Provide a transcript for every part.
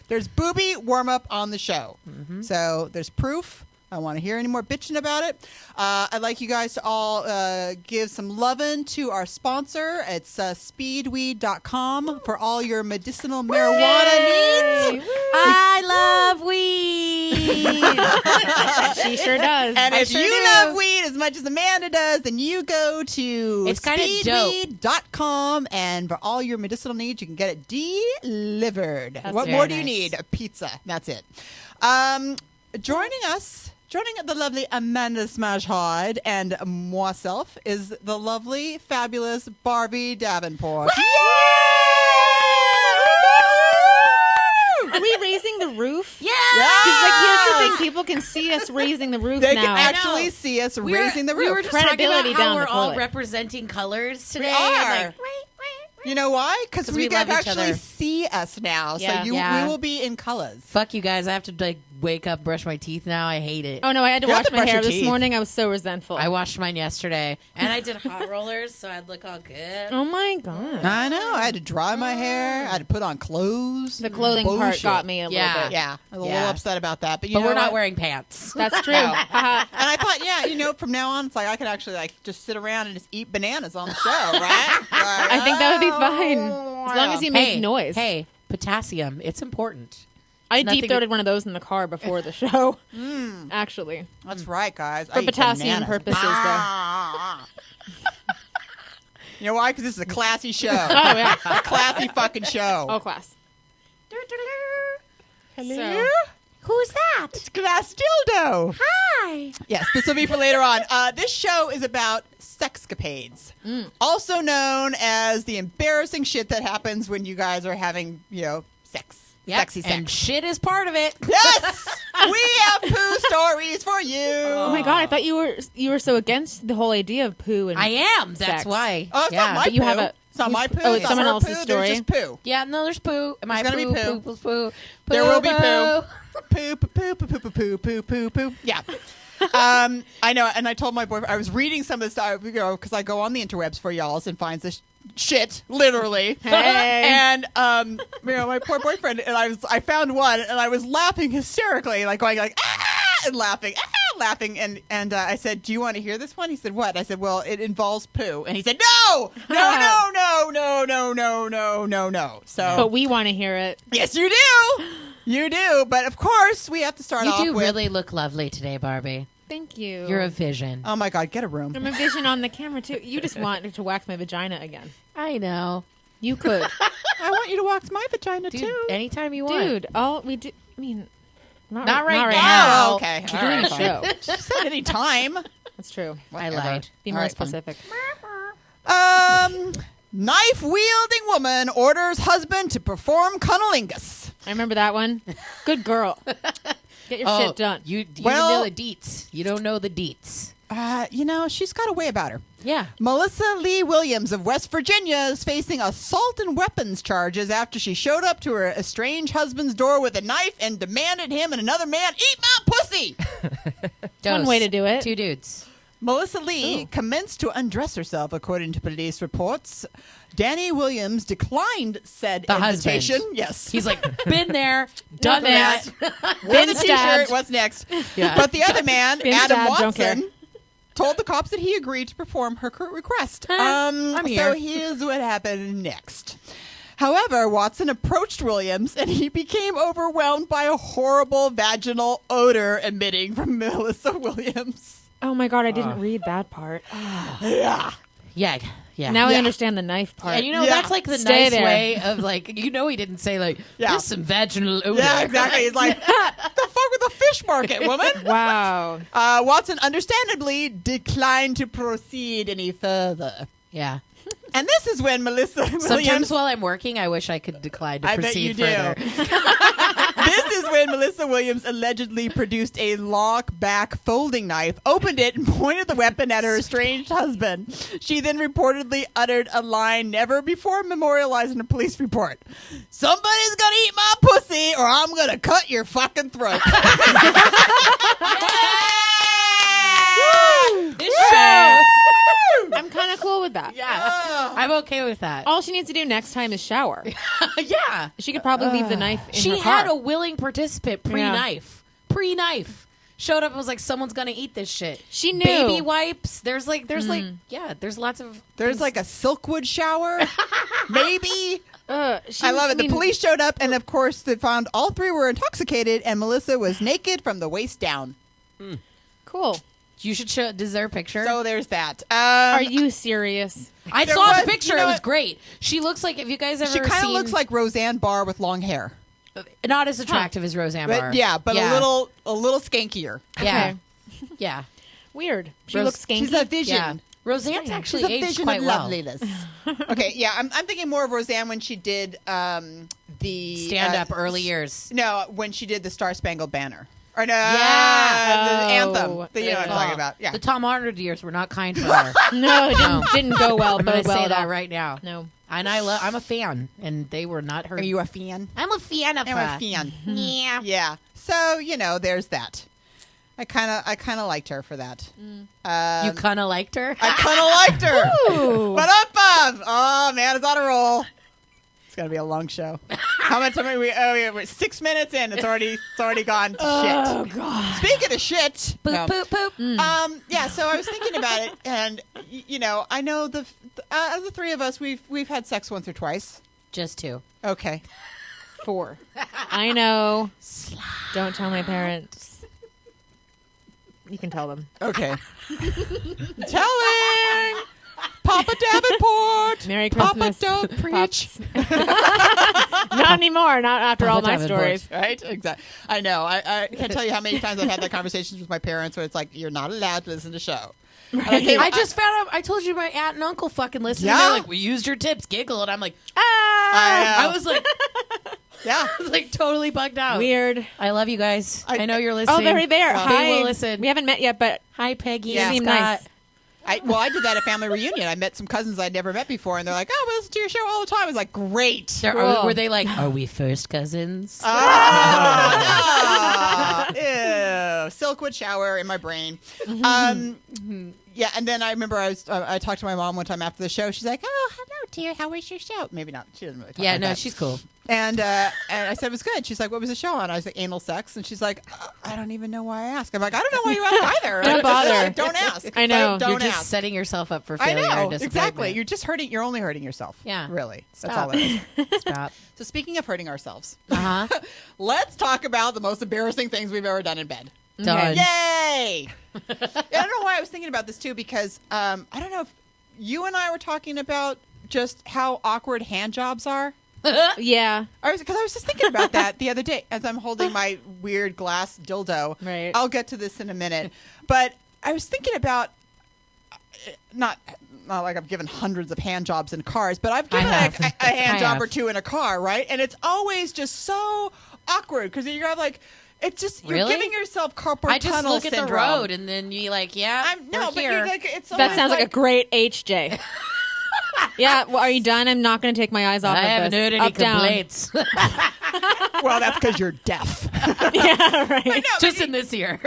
There's booby warm-up on the show. Mm-hmm. So there's proof. I don't want to hear any more bitching about it. I'd like you guys to all give some loving to our sponsor. It's speedweed.com for all your medicinal marijuana needs. I love weed. She sure does. And if you love weed as much as Amanda does, then you go to speedweed.com, and for all your medicinal needs, you can get it delivered. What more do you need? A pizza. That's it. Joining the lovely Amanda Smash Hyde and myself is the lovely, fabulous Barbie Davenporte. Are we raising the roof? Yeah. Because here's the thing: people can see us raising the roof They now. can actually see us raising the roof. We were just talking about Credibility how down we're the all toilet. representing colors today. We are. And You know why? Because we love can each actually other. see us now. Yeah. So we will be in colors. Fuck you guys. I have to wake up, brush my teeth now. I hate it. Oh no, I had to You have wash to my brush hair your this teeth. morning. I was so resentful. I washed mine yesterday, and I did hot rollers, so I'd look all good. Oh my god. I know. I had to dry my hair. I had to put on clothes. The clothing part Bullshit. got me a little bit. Yeah. I was a little upset about that. But, But we're not what? wearing pants. That's true. No. And I thought, from now on, it's like I could actually just sit around and just eat bananas on the show, right? I think that would be fine. As long as you make noise. Hey, potassium. It's important. I deep-throated one of those in the car before the show. Actually. That's right, guys. For potassium purposes, though. You know why? Because this is a classy show. Oh, yeah. A classy fucking show. Oh, class. Hello? So- Who's that? It's Glass Dildo. Hi. Yes, this will be for later on. This show is about sexcapades, also known as the embarrassing shit that happens when you guys are having, sex. Yep. Sexy sex. And shit is part of it. Yes! We have poo stories for you. Oh my god, I thought you were so against the whole idea of poo and I am. That's sex. why. Oh, it's not my But you poo. have it's not my poo. Oh, it's not someone her else's poo. story. There's just poo. Yeah, no, there's poo. My There's gonna be poo. Poo. There will be poo. Poo, poo, poo, poo, poo, poo, poo, poo, poo. Yeah. I know, and I told my boyfriend, I was reading some of the stuff, because I go on the interwebs for y'all's and finds this shit, literally. Hey. And, my poor boyfriend, and I found one, and I was laughing hysterically, going and laughing, and I said, do you want to hear this one? He said, what? I said, well, it involves poo. And he said, no. So, But we want to hear it. yes, you do. You do, but of course we have to start off You do with. really look lovely today, Barbie. Thank you. You're a vision. Oh my God, get a room. I'm a vision on the camera too. You just wanted to wax my vagina again. I know. You could. I want you to wax my vagina Dude, too. anytime you want. Dude, all we do, I mean, Not right now. now. Oh, okay. You're All doing right, a show. fine. She said any time. That's true. I lied. Be All more right, fine. specific. Knife-wielding woman orders husband to perform cunnilingus. I remember that one. Good girl. Get your shit done. You Well- know the deets. You don't know the deets. She's got a way about her. Yeah. Melissa Lee Williams of West Virginia is facing assault and weapons charges after she showed up to her estranged husband's door with a knife and demanded him and another man eat my pussy. One way to do it. Two dudes. Melissa Lee commenced to undress herself, according to police reports. Danny Williams declined said The invitation. husband. Yes. He's like, been there, done Nothing. that. Wore the stabbed. T-shirt. What's next? Yeah. But the other man, Been Adam stabbed, don't care. Watson, told the cops that he agreed to perform her request. I'm here. So here's what happened next. However, Watson approached Williams, and he became overwhelmed by a horrible vaginal odor emitting from Melissa Williams. Oh my god, I didn't read that part. Yeah. Yeah. Yeah. Now I Yeah. understand the knife part. And Yeah. that's like the Stay nice there. way of he didn't say Yeah. there's some vaginal odor. Yeah, exactly. He's like, the fuck with the fish market, woman? Wow. Watson understandably declined to proceed any further. Yeah. And this is when Melissa Williams... Sometimes while I'm working, I wish I could decline to I bet proceed you further. do. This is when Melissa Williams allegedly produced a lock-back folding knife, opened it, and pointed the weapon at her estranged husband. She then reportedly uttered a line never before memorialized in a police report. Somebody's gonna eat my pussy, or I'm gonna cut your fucking throat. This show. I'm kind of cool with that. Yeah. I'm okay with that. All she needs to do next time is shower. Yeah. She could probably leave the knife in She her car. had a willing participant pre-knife. Pre-knife. Showed up and was like, someone's going to eat this shit. She knew. Baby wipes. There's lots of... There's like a Silkwood shower, maybe. I love it. The police showed up, and of course, they found all three were intoxicated, and Melissa was naked from the waist down. Cool. You should show... Is there a picture? So there's that. Are you serious? I there saw was- the picture. you know It was what? great. She looks like... Have you guys ever She kind of seen... looks like Roseanne Barr with long hair. Not as attractive as Roseanne Barr. But yeah, but a little skankier. Yeah. Okay. Yeah. Weird. She Rose- looks skanky. She's a vision. Yeah. Roseanne's actually She's a aged vision quite of well. loveliness. Okay, yeah, I'm thinking more of Roseanne when she did the Stand-up early years. No, when she did the Star Spangled Banner. Or no, Yeah. the anthem. Oh, You know what I'm talking about. Yeah. The Tom Arnold years were not kind for her. No, it didn't go well. I'm going to well say at that all. right now. No. And I'm a fan, and they were not her. Are you a fan? I'm a fan of I'm her. a fan. Yeah. Yeah. So, there's that. I kind of liked her for that. You kind of liked her? I kind of liked her. Ooh. But up. Oh, man, it's on a roll. It's going to be a long show. How much time are we? Oh, we're 6 minutes in. It's already gone to shit. Oh, God. Speaking of shit. Poop, no. poop, poop. Yeah, so I was thinking about it, and, I know the three of us, we've had sex once or twice. Just two. Okay. 4. I know. Don't tell my parents. You can tell them. Okay. Telling Papa Davenport. Merry Papa Christmas. don't preach. Not anymore. Not after all my Davenport. stories. Right? Exactly. I know. I can't tell you how many times I've had that conversations with my parents where it's like, you're not allowed to listen to the show. Right. I just found out. I told you my aunt and uncle fucking listen. Yeah. They're like, we used your tips, giggle, and I'm like, I I was like, yeah. totally bugged out. Weird. I love you guys. I know you're Oh, listening. they're there. They Hi. will listen. We haven't met yet, but Hi, Peggy. Yeah. and seem Scott. nice. I did that at family reunion. I met some cousins I'd never met before, and they're like, "Oh, we listen to your show all the time." I was like, "Great." Cool. Were they like, are we first cousins? Ew. Silkwood shower in my brain. Yeah, and then I remember I talked to my mom one time after the show. She's like, "Oh, hello, dear. How was your show?" Maybe not. She doesn't really talk Yeah, like no, that. she's cool. And I said it was good. She's like, "What was the show on?" I was like, "Anal sex," and she's like, "I don't even know why I asked." I'm like, "I don't know why you asked either. Don't bother. Don't ask. I know. Don't You're just ask." setting yourself up for I failure. know and disappointment. exactly. You're just hurting. You're only hurting yourself. Yeah. really. That's Stop. all it is. Stop. So speaking of hurting ourselves, Uh-huh. let's talk about the most embarrassing things we've ever done in bed. Done. Yay! I don't know why I was thinking about this too, because I don't know if you and I were talking about just how awkward hand jobs are. Yeah. Because I was just thinking about that the other day as I'm holding my weird glass dildo. Right. I'll get to this in a minute, but I was thinking about not like I've given hundreds of hand jobs in cars, but I've given have. a hand I job have. or two in a car, right? And it's always just so awkward because you're like, it's just you're Really? giving yourself carpal I just tunnel look at the syndrome. road and then you like, yeah, No, we're but here. you're like, it's That always sounds like a great HJ. Yeah. Well, are you done? I'm not going to take my eyes off I of haven't this. heard any Up, down. complaints. Well, that's because you're deaf. Yeah. Right. No, Just in this year.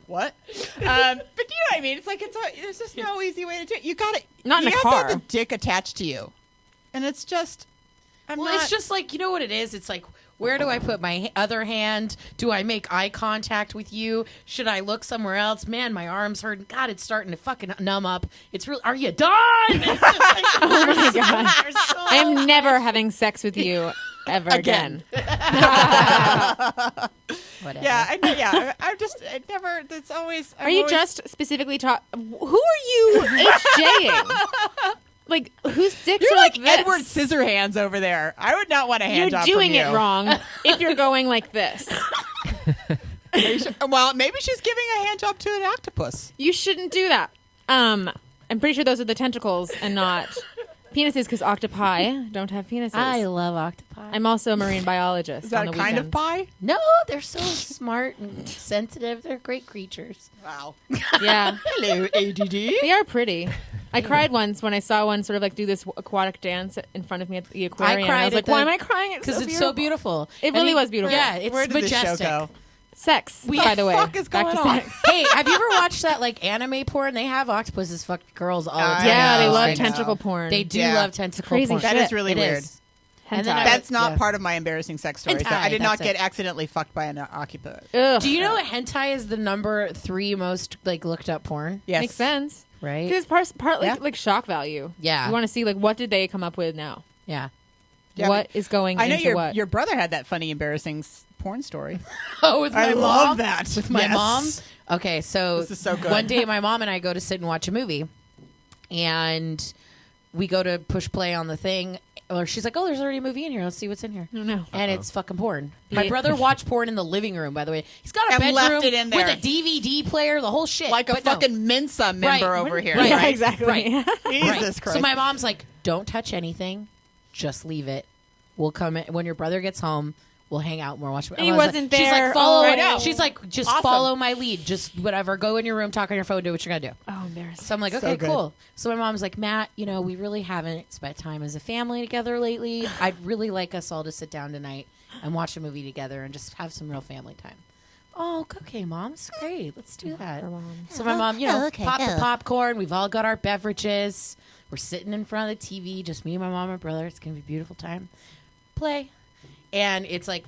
What? But you know what I mean? It's like there's just no easy way to do it. You got it. Not in you a have car. to have the dick attached to you, and it's just. It's just like, you know what it is? It's like, where do I put my other hand? Do I make eye contact with you? Should I look somewhere else? Man, my arms hurt. God, it's starting to fucking numb up. It's real. Are you done? Oh my God. I am never having sex with you ever again. Whatever. Yeah. I never. It's always. Are you just specifically who are you HJing? Like, whose dicks You're are like like this? Edward Scissorhands over there. I would not want a hand You're job doing from you. it wrong if you're going like this. Are you sure? Well, maybe she's giving a hand job to an octopus. You shouldn't do that. I'm pretty sure those are the tentacles and not penises, because octopi don't have penises. I love octopi. I'm also a marine biologist. Is that on a the kind of weekends. pie? No, they're so smart and sensitive. They're great creatures. Wow. Yeah, Hello, ADD. they are pretty. I cried once when I saw one sort of like do this aquatic dance in front of me at the aquarium. cried I was at like, the- why am I crying? Because it's so beautiful. It really was beautiful. Yeah, it's Where did majestic. this show go? sex, by the way. What the fuck is Back going to on? sex. Hey, have you ever watched that like anime porn? They have octopuses fuck girls all the time. Yeah, they know, love I know. tentacle porn. They do Yeah. love tentacle crazy porn. That shit. is really It weird. is. And then Hentai. That's not yeah. part of my embarrassing sex story. So Hentai, I did not that's get it. accidentally fucked by an occupant. Ugh. Do you know that hentai is the number 3 most like looked up porn? Yes. Makes sense. Right? Because it's partly Yeah. like shock value. Yeah. You want to see like what did they come up with now? Yeah. Yeah, What is going I know into what? your brother had that funny, embarrassing porn story. Oh, with my I mom? love that. With my Yes. mom? Okay, so, This is so good. one day my mom and I go to sit and watch a movie, and we go to push play on the thing. Or she's like, "Oh, there's already a movie in here. Let's see what's in here." Oh, no. And it's fucking porn. My Yeah. brother watched porn in the living room. By the way, he's got a And bedroom left it in there. with a DVD player, the whole shit, Like a But no. fucking Mensa member over here. Right. Yeah, Right? exactly. Right. Jesus Right. Christ. So my mom's like, "Don't touch anything. Just leave it. We'll come in when your brother gets home. We'll hang out and we'll watch." He I was wasn't like, She's there. like, "Follow." Oh, I know. She's like, "Just Awesome. follow my lead. Just whatever. Go in your room, talk on your phone, do what you're gonna do." Oh, embarrassing. So I'm like, So "Okay, good. cool." So my mom's like, "Matt, we really haven't spent time as a family together lately. I'd really like us all to sit down tonight and watch a movie together and just have some real family time." Oh, okay, Mom. It's great. Let's do that. So my mom, popped the popcorn. We've all got our beverages. We're sitting in front of the TV, just me, my mom, and brother. It's going to be a beautiful time. Play. And it's like,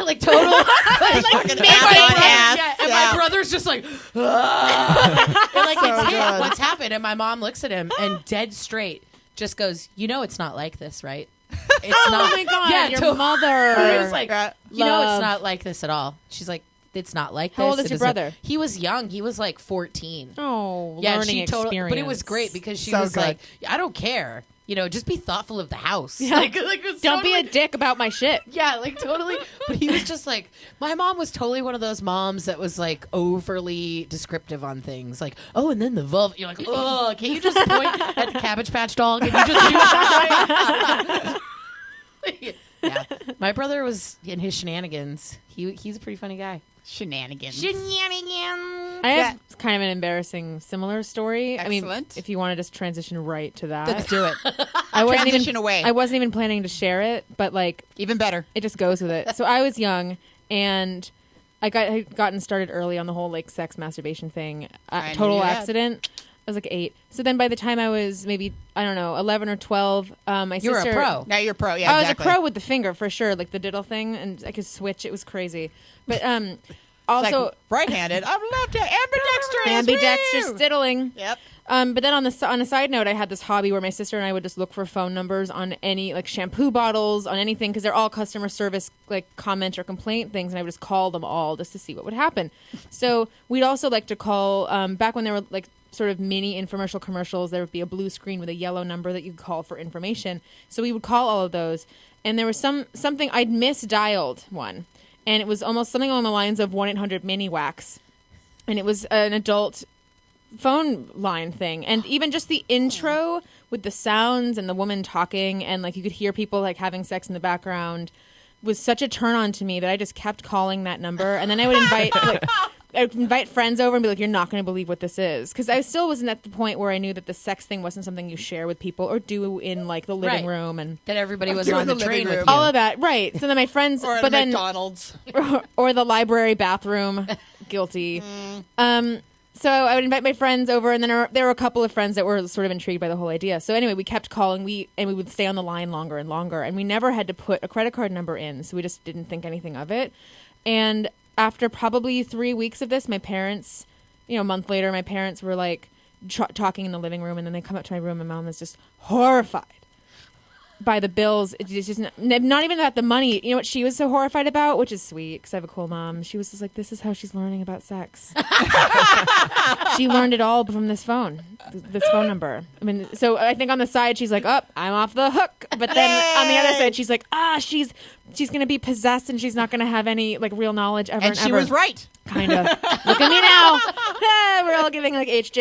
like total. Fucking my ass on brother- ass. yeah, and Yeah. my brother's just like, and like, So it's hit. good. What's happened? And my mom looks at him and dead straight just goes, "It's not like this, right?" It's Oh not. my god, Yeah, your to- mother. I was like, Yeah. it's Love. not like this at all. She's like, "It's not like this." How old is It your isn't." brother? He was young. He was like 14. oh, Yeah, learning she totally. experience. But it was great because she So was good. like, "I don't care. Just be thoughtful of the house. Yeah. Like it was Don't be a totally- dick about my shit. Yeah, like totally. But he was just like, my mom was totally one of those moms that was like overly descriptive on things. Like, "Oh, and then the vulva." You're like, "Oh, can you just point at the Cabbage Patch doll? Can you just do that?" Yeah, my brother was in his shenanigans. He's a pretty funny guy. Shenanigans. Shenanigans. I have kind of an embarrassing similar story. I mean, Excellent. if you want to just transition right to that. Let's do it. I wasn't Transition even, away. I wasn't even planning to share it, but like Even better. it just goes with it. So I was young and I had gotten started early on the whole like sex masturbation thing. I knew Total you had. accident. I was like 8. So then by the time I was maybe, I don't know, 11 or 12, my You were sister... a pro. Now you're pro. Yeah, I exactly. was a pro with the finger for sure, like the diddle thing, and I could switch. It was crazy. But It's also like right-handed. I'm left-handed. Ambidextrous. ambidextrous Woo! diddling. Yep. But then on a side note, I had this hobby where my sister and I would just look for phone numbers on any like shampoo bottles, on anything, because they're all customer service like comment or complaint things, and I would just call them all just to see what would happen. So we'd also like to call back when there were like sort of mini infomercial commercials. There would be a blue screen with a yellow number that you could call for information. So we would call all of those, and there was something I'd misdialed one, and it was almost something along the lines of 1-800-MINI-WAX, and it was an adult phone line thing, and even just the intro with the sounds and the woman talking, and like you could hear people like having sex in the background, was such a turn on to me that I just kept calling that number. And then I would invite friends over and be like, "You're not going to believe what this is," because I still wasn't at the point where I knew that the sex thing wasn't something you share with people or do in like the living Right. room and That everybody was Doing on the the train living with room. you. all of that. Right. So then my friends, Or at but a then McDonald's. or the library bathroom. Guilty. So I would invite my friends over, and then there were a couple of friends that were sort of intrigued by the whole idea. So anyway, we kept calling, and we would stay on the line longer and longer, and we never had to put a credit card number in, so we just didn't think anything of it. And after probably 3 weeks of this, my parents, a month later, my parents were like talking in the living room, and then they come up to my room, and Mom was just horrified by the bills. It's just not even about the money. You know what she was so horrified about, which is sweet because I have a cool mom. She was just like, "This is how she's learning about sex." She learned it all from this phone number. I mean, so I think on the side she's like, "Oh, I'm off the hook," but then on the other side she's like, she's gonna be possessed and she's not gonna have any like real knowledge ever. And she ever. was right. Kind of. Look at me now. We're all giving like HJs